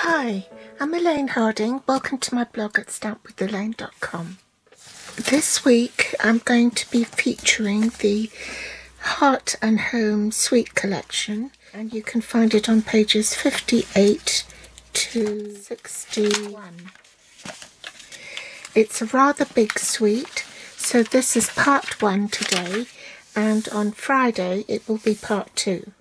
Hi, I'm Elaine Harding. Welcome to my blog at stampwithelaine.com. This week I'm going to be featuring the Heart and Home Suite collection, and you can find it on pages 58 to 61. It's a rather big suite, so this is part 1 today, and on Friday it will be part 2.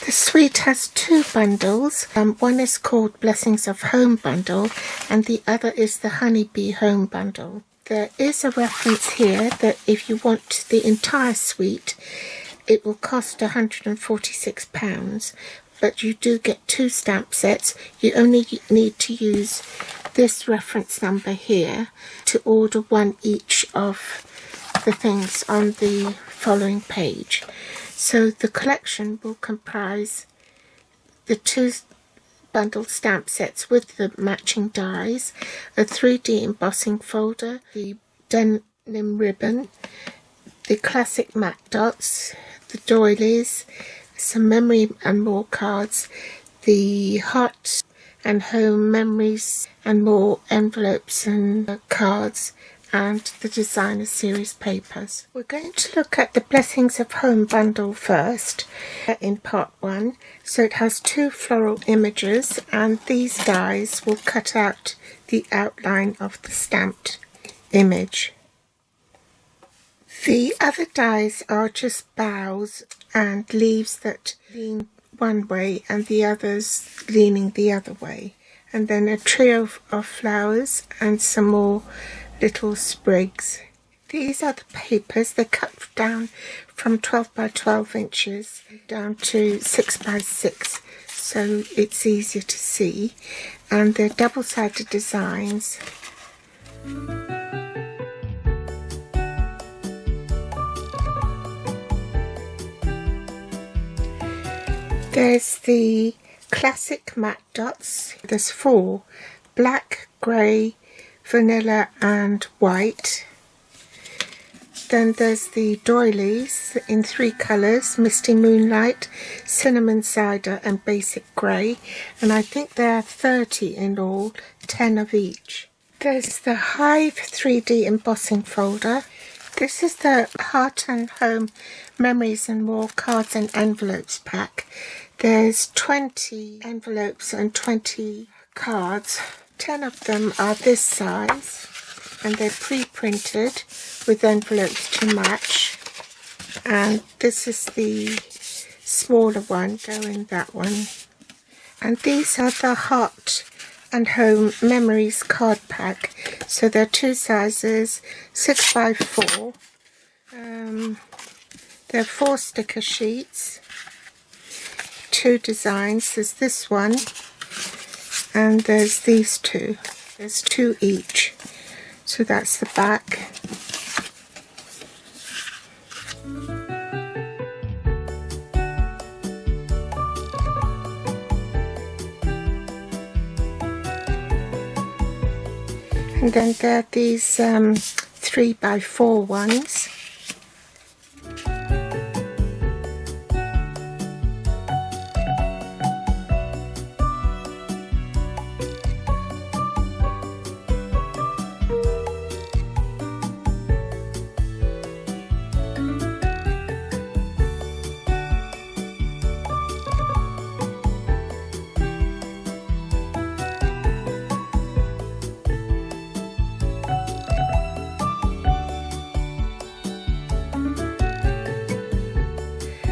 The suite has 2 bundles. One is called Blessings of Home bundle and the other is the Honeybee Home bundle. There is a reference here that if you want the entire suite it will cost £146, but you do get 2 stamp sets. You only need to use this reference number here to order one each of the things on the following page. So the collection will comprise the 2 bundle stamp sets with the matching dies, a 3D embossing folder, the denim ribbon, the classic matte dots, the doilies, some memory and more cards, the Heart and Home memories and more envelopes and cards, and the designer series papers. We're going to look at the Blessings of Home bundle first in part 1. So it has 2 floral images and these dies will cut out the outline of the stamped image. The other dies are just boughs and leaves that lean one way and the others leaning the other way. And then a trio of flowers and some more little sprigs. These are the papers. They're cut down from 12 by 12 inches down to 6 by 6, so it's easier to see, and they're double-sided designs. There's the classic matte dots. There's 4: black, grey, vanilla and white. Then there's the doilies in 3 colours: Misty Moonlight, Cinnamon Cider and Basic Grey, and I think there are 30 in all, 10 of each. There's the Hive 3D embossing folder. This is the Heart and Home Memories and More cards and envelopes pack. There's 20 envelopes and 20 cards. 10 of them are this size and they're pre-printed with envelopes to match, and this is the smaller one, go in that one. And these are the Heart and Home Memories card pack, so they're 2 sizes, 6 by 4. There are 4 sticker sheets, 2 designs. There's this one and there's these 2. There's 2 each, so that's the back. And then there are these 3 by 4 ones.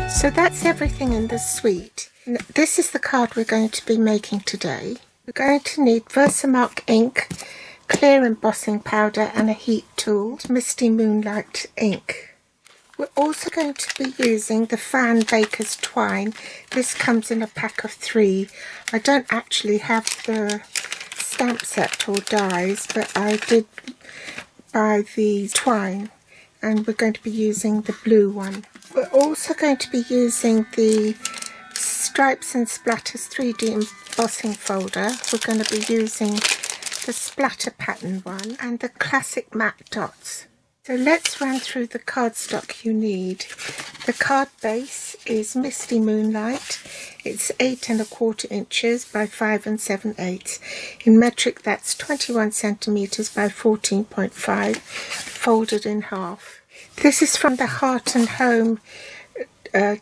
So that's everything in the suite. This is the card we're going to be making today. We're going to need Versamark ink, clear embossing powder and a heat tool, Misty Moonlight ink. We're also going to be using the Fan Baker's twine. This comes in a pack of 3. I don't actually have the stamp set or dies, but I did buy the twine, and we're going to be using the blue one. We're also going to be using the Stripes and Splatters 3D embossing folder. We're going to be using the splatter pattern one and the classic matte dots. So let's run through the cardstock you need. The card base is Misty Moonlight. It's 8 1/4 inches by 5 7/8. In metric, that's 21 centimeters by 14.5, folded in half. This is from the Heart and Home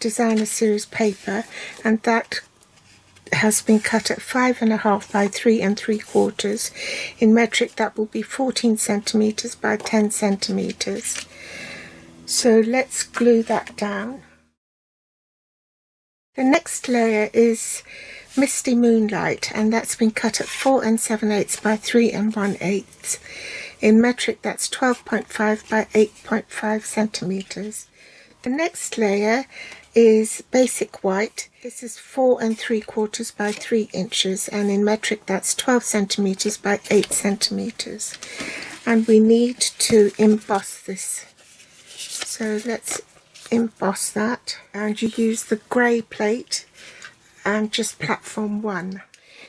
designer series paper, and that has been cut at 5 1/2 by 3 3/4. In metric, that will be 14 centimeters by 10 centimeters. So let's glue that down. The next layer is Misty Moonlight, and that's been cut at 4 7/8 by 3 1/8. In metric, that's 12.5 by 8.5 centimeters. The next layer is Basic White. This is 4 3/4 by 3 inches, and in metric that's 12 centimeters by 8 centimeters. And we need to emboss this. So let's emboss that, and you use the grey plate and just platform 1.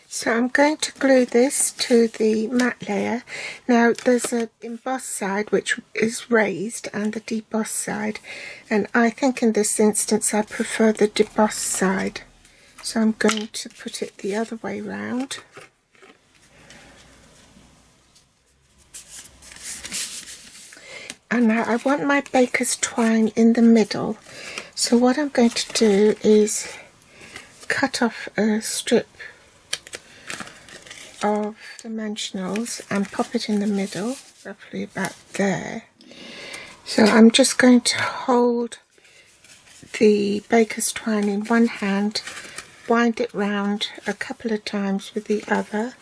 So I'm going to glue this to the matte layer. Now there's an embossed side which is raised and the debossed side, and I think in this instance I prefer the debossed side. So I'm going to put it the other way round. And now I want my baker's twine in the middle. So what I'm going to do is cut off a strip of dimensionals and pop it in the middle, roughly about there. So I'm just going to hold the baker's twine in one hand, wind it round a couple of times with the other,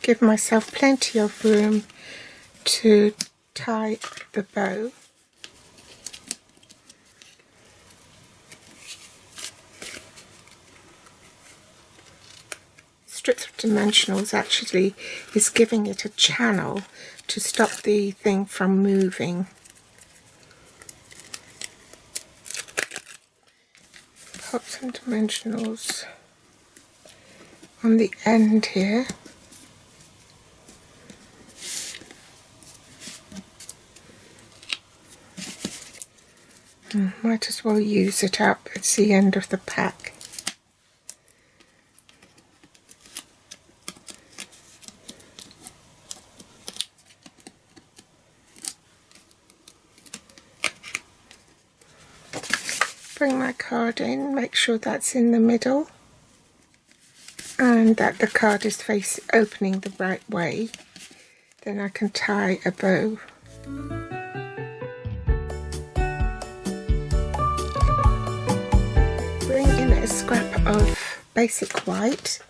give myself plenty of room to tie the bow. Strips of dimensionals actually is giving it a channel to stop the thing from moving. Pop some dimensionals on the end here. Might as well use it up. It's the end of the pack. Bring my card in, make sure that's in the middle and that the card is opening the right way. Then I can tie a bow. Bring in a scrap of Basic White,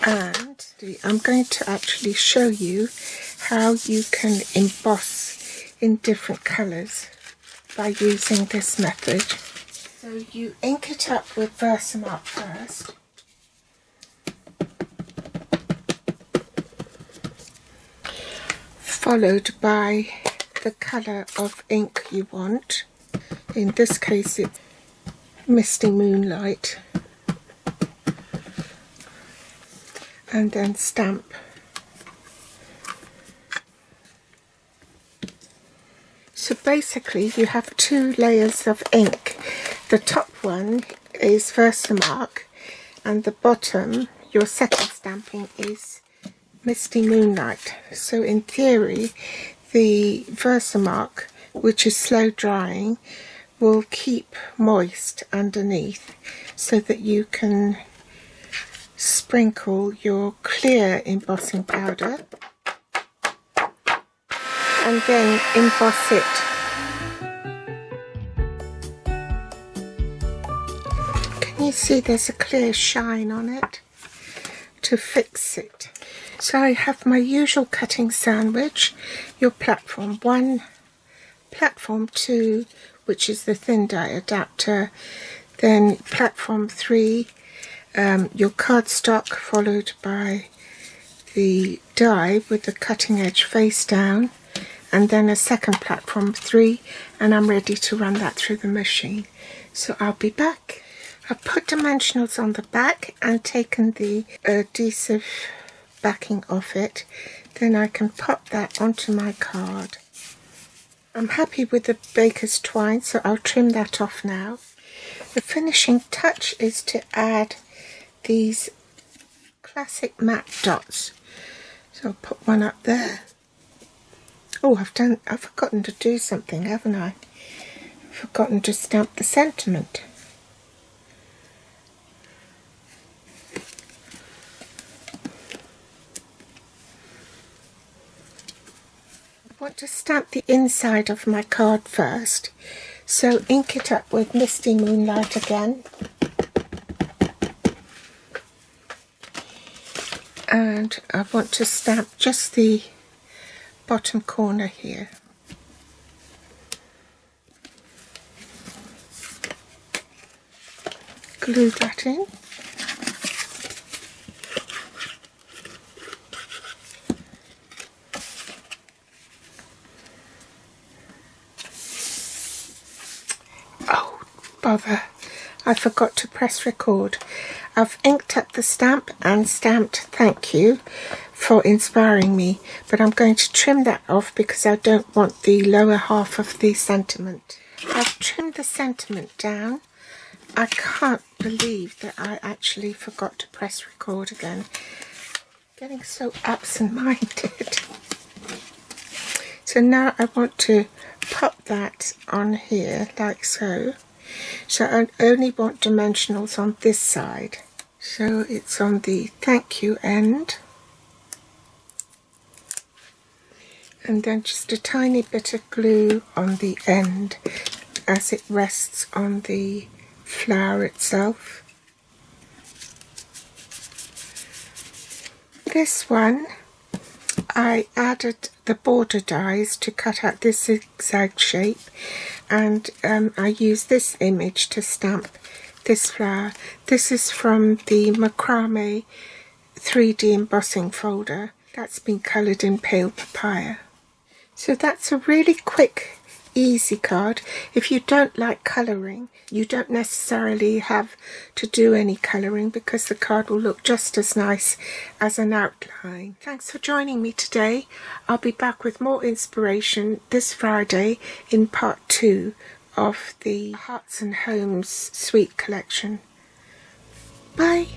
and I'm going to actually show you how you can emboss in different colours by using this method. So you ink it up with Versamark first. Followed by the colour of ink you want. In this case it's Misty Moonlight. And then stamp. So basically you have 2 layers of ink. The top one is Versamark and the bottom, your second stamping, is Misty Moonlight. So in theory the Versamark, which is slow drying, will keep moist underneath so that you can sprinkle your clear embossing powder and then emboss it. Can you see there's a clear shine on it to fix it? So I have my usual cutting sandwich, your platform 1, platform 2, which is the thin die adapter, then platform 3, your cardstock, followed by the die with the cutting edge face down, and then a second platform 3, and I'm ready to run that through the machine. So I'll be back. I've put dimensionals on the back and taken the adhesive backing off it. Then I can pop that onto my card. I'm happy with the baker's twine, so I'll trim that off now. The finishing touch is to add these classic matte dots. So I'll put one up there. Oh, I've forgotten to do something, haven't I? I've forgotten to stamp the sentiment. I want to stamp the inside of my card first, so ink it up with Misty Moonlight again. And I want to stamp just the bottom corner here. Glue that in. Oh, bother. I forgot to press record. I've inked up the stamp and stamped thank you for inspiring me, but I'm going to trim that off because I don't want the lower half of the sentiment. I've trimmed the sentiment down. I can't believe that I actually forgot to press record again. Getting so absent-minded. So now I want to pop that on here like so. So I only want dimensionals on this side. So it's on the thank you end. And then just a tiny bit of glue on the end as it rests on the flower itself. This one, I added the border dies to cut out this zigzag shape, and I used this image to stamp this flower. This is from the macrame 3D embossing folder that's been coloured in pale papaya. So that's a really quick, easy card. If you don't like colouring, you don't necessarily have to do any colouring because the card will look just as nice as an outline. Thanks for joining me today. I'll be back with more inspiration this Friday in part 2 of the Hearts and Homes Sweet collection. Bye!